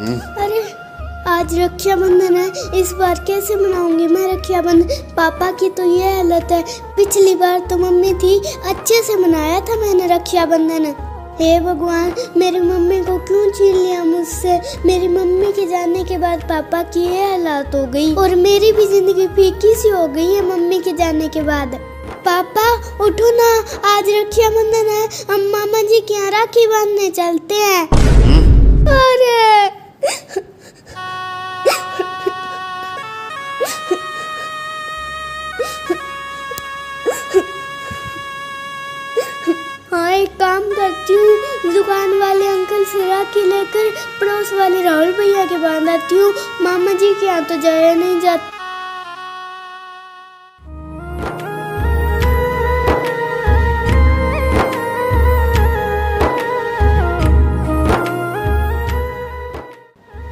अरे आज रक्षाबंधन है, इस बार कैसे मनाऊंगी मैं रक्षाबंधन। पापा की तो ये हालत है। पिछली बार तो मम्मी थी, अच्छे से मनाया था मैंने रक्षाबंधन। हे भगवान, मेरी मम्मी को क्यों छीन लिया मुझसे। मेरी मम्मी के जाने के बाद पापा की ये हालत हो गई और मेरी भी जिंदगी फीकी सी हो गई है मम्मी के जाने के बाद। पापा उठो ना, आज रक्षाबंधन है, हम मामा जी के यहाँ राखी बांधने चलते हैं। अरे हाँ, एक काम करती हूँ, दुकान वाले अंकल से राखी लेकर पड़ोस वाले राहुल भैया के बांध आती हूँ। मामा जी के यहाँ तो जाया नहीं जाता।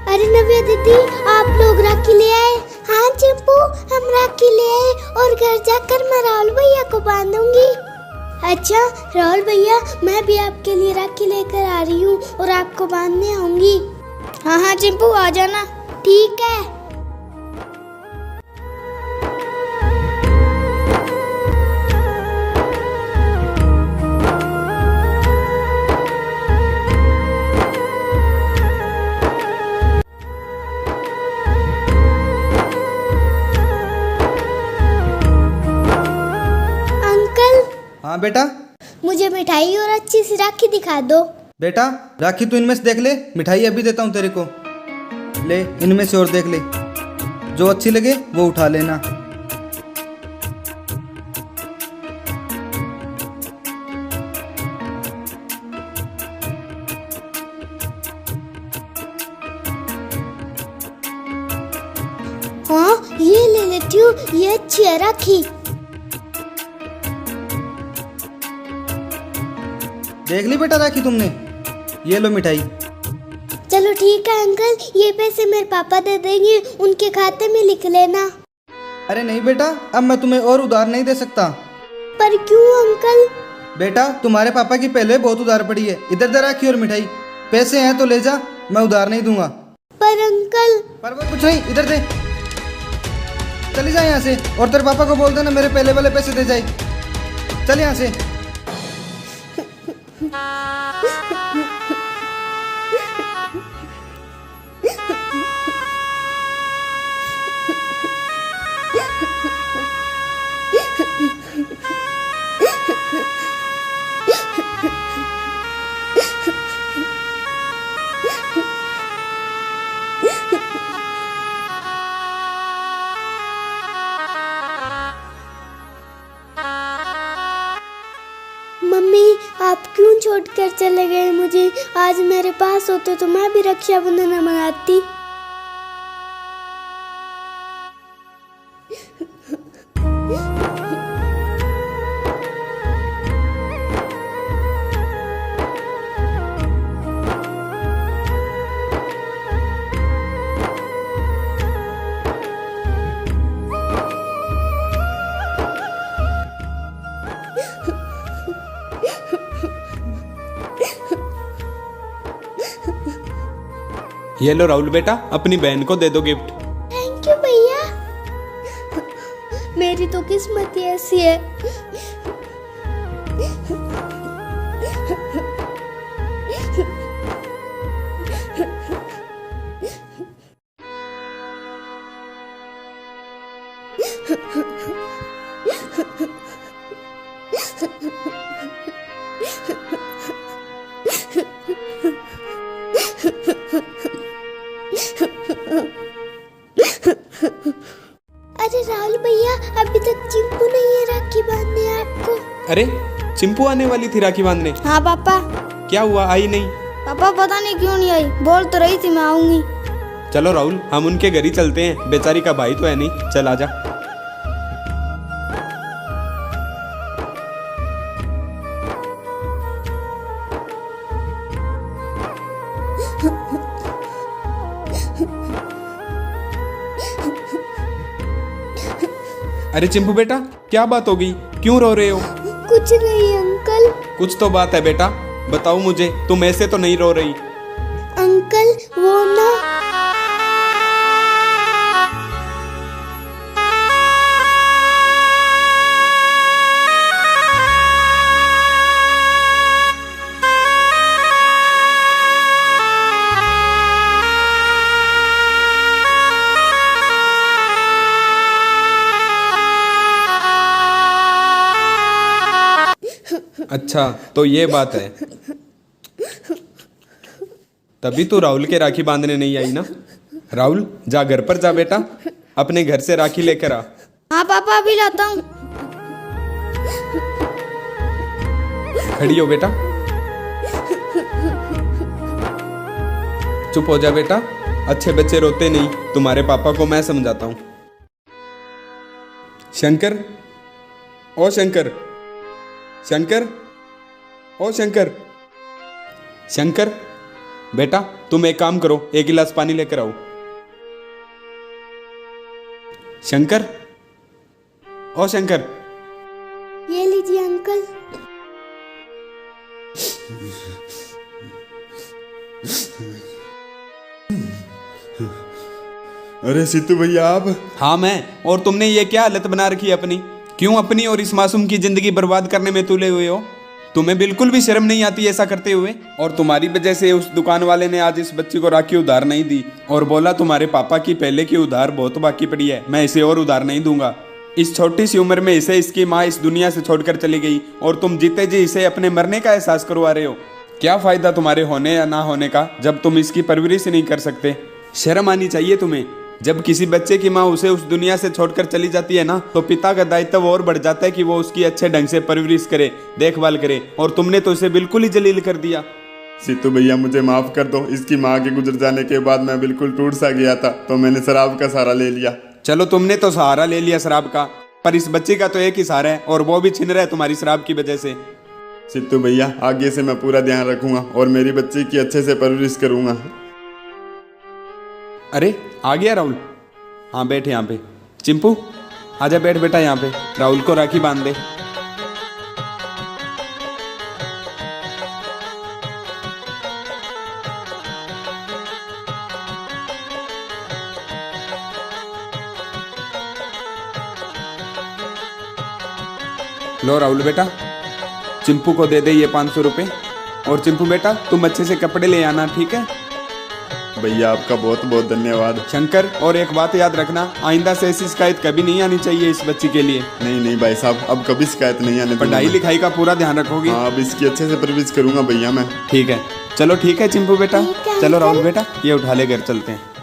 अरे नव्या दीदी, आप लोग राखी ले आए? हाँ चिंपू, हम राखी ले आए और घर जाकर मैं राहुल भैया को बांधूंगी। अच्छा राहुल भैया, मैं भी आपके लिए राखी लेकर आ रही हूँ और आपको बांधने आऊंगी। हाँ हाँ चिंपू, आ जाना। ठीक है। हाँ बेटा, मुझे मिठाई और अच्छी सी राखी दिखा दो। बेटा राखी तू इनमें से देख ले, मिठाई अभी देता हूँ तेरे को। ले इनमें से और देख ले, जो अच्छी लगे वो उठा लेना। हाँ ये ले लेती हूँ, ये अच्छी है राखी। देख ली बेटा राखी तुमने, ये लो मिठाई। चलो ठीक है अंकल, ये पैसे मेरे पापा दे देंगे, उनके खाते में लिख लेना। अरे नहीं बेटा, अब मैं तुम्हें और उधार नहीं दे सकता। पर क्यों अंकल? बेटा तुम्हारे पापा की पहले बहुत उधार पड़ी है, इधर दे राखी और मिठाई। पैसे हैं तो ले जा, मैं उधार नहीं दूंगा। पर अंकल। पर वो कुछ नहीं, इधर दे। चली जा यहाँ से, और तेरे पापा को बोल देना मेरे पहले वाले पैसे दे जाए। चल यहाँ से। मम्मी आप क्यों छोड़कर चले गए मुझे? आज मेरे पास होते तो मैं भी रक्षाबंधन मनाती। ये लो राहुल बेटा, अपनी बहन को दे दो गिफ्ट। थैंक यू भैया। मेरी तो किस्मत ही ऐसी है। अरे राहुल भैया, अभी तक चिंपू नहीं है राखी बांधने आपको। अरे चिंपू आने वाली थी राखी बांधने। हाँ पापा। क्या हुआ, आई नहीं? पापा पता नहीं क्यों नहीं आई, बोल तो रही थी मैं आऊंगी। चलो राहुल, हम उनके घर ही चलते हैं, बेचारी का भाई तो है नहीं। चल आजा। अरे चिंपू बेटा, क्या बात हो गई, क्यों रो रहे हो? कुछ नहीं अंकल। कुछ तो बात है बेटा, बताओ मुझे, तुम ऐसे तो नहीं रो रही। अंकल वो ना अच्छा तो ये बात है, तभी तो राहुल के राखी बांधने नहीं आई ना। राहुल जा घर पर जा बेटा, अपने घर से राखी लेकर आ। हाँ पापा अभी लाता हूँ। खड़ी हो बेटा, चुप हो जा बेटा, अच्छे बच्चे रोते नहीं, तुम्हारे पापा को मैं समझाता हूँ। शंकर, ओ शंकर, शंकर, ओ शंकर, शंकर बेटा तुम एक काम करो, एक गिलास पानी लेकर आओ। शंकर, ओ शंकर। ये लीजिए अंकल। अरे सीतू भैया आप? हाँ मैं, और तुमने ये क्या हालत बना रखी है अपनी? क्यों अपनी और इस मासूम की जिंदगी बर्बाद करने में तुले हुए हो? तुम्हें बिल्कुल भी शर्म नहीं आती ऐसा करते हुए? और तुम्हारी वजह से उस दुकान वाले ने आज इस बच्ची को राखी उधार नहीं दी और बोला तुम्हारे पापा की पहले की उधार बहुत बाकी पड़ी है, मैं इसे और उधार नहीं दूंगा। इस छोटी सी उम्र में इसे इसकी माँ इस दुनिया से छोड़कर चली गई और तुम जीते जी इसे अपने मरने का एहसास करवा रहे हो। क्या फायदा तुम्हारे होने या ना होने का जब तुम इसकी परवरिश नहीं कर सकते? शर्म आनी चाहिए तुम्हें। जब किसी बच्चे की माँ उसे उस दुनिया से छोड़कर चली जाती है ना, तो पिता का दायित्व और बढ़ जाता है कि वो उसकी अच्छे ढंग से परवरिश करे, देखभाल करे, और तुमने तो उसे बिल्कुल ही जलील कर दिया। सीतू भैया मुझे माफ कर दो, इसकी माँ के गुजर जाने के बाद मैं बिल्कुल टूट सा गया था, तो मैंने शराब का सहारा ले लिया। चलो तुमने तो सहारा ले लिया शराब का, पर इस बच्चे का तो एक ही सहारा है और वो भी छिन रहा है तुम्हारी शराब की वजह से। सीतू भैया आगे से मैं पूरा ध्यान रखूंगा और मेरी बच्ची की अच्छे से परवरिश करूंगा। अरे आ गया राहुल, हाँ बैठ यहाँ पे। चिंपू आजा बैठ बेटा यहाँ पे, राहुल को राखी बांध दे। लो राहुल बेटा, चिंपू को दे दे ये 500 रुपये। और चिंपू बेटा तुम अच्छे से कपड़े ले आना, ठीक है? भैया आपका बहुत बहुत धन्यवाद। शंकर और एक बात याद रखना, आइंदा से ऐसी शिकायत कभी नहीं आनी चाहिए इस बच्ची के लिए। नहीं नहीं भाई साहब, अब कभी शिकायत नहीं आने दूंगा। पढ़ाई लिखाई का पूरा ध्यान रखोगे? हाँ अब इसकी अच्छे से परवरिश करूंगा भैया मैं। ठीक है, चलो ठीक है चिंपू बेटा, ठीक है, चलो अंकल। राहुल बेटा ये उठा ले, घर चलते हैं।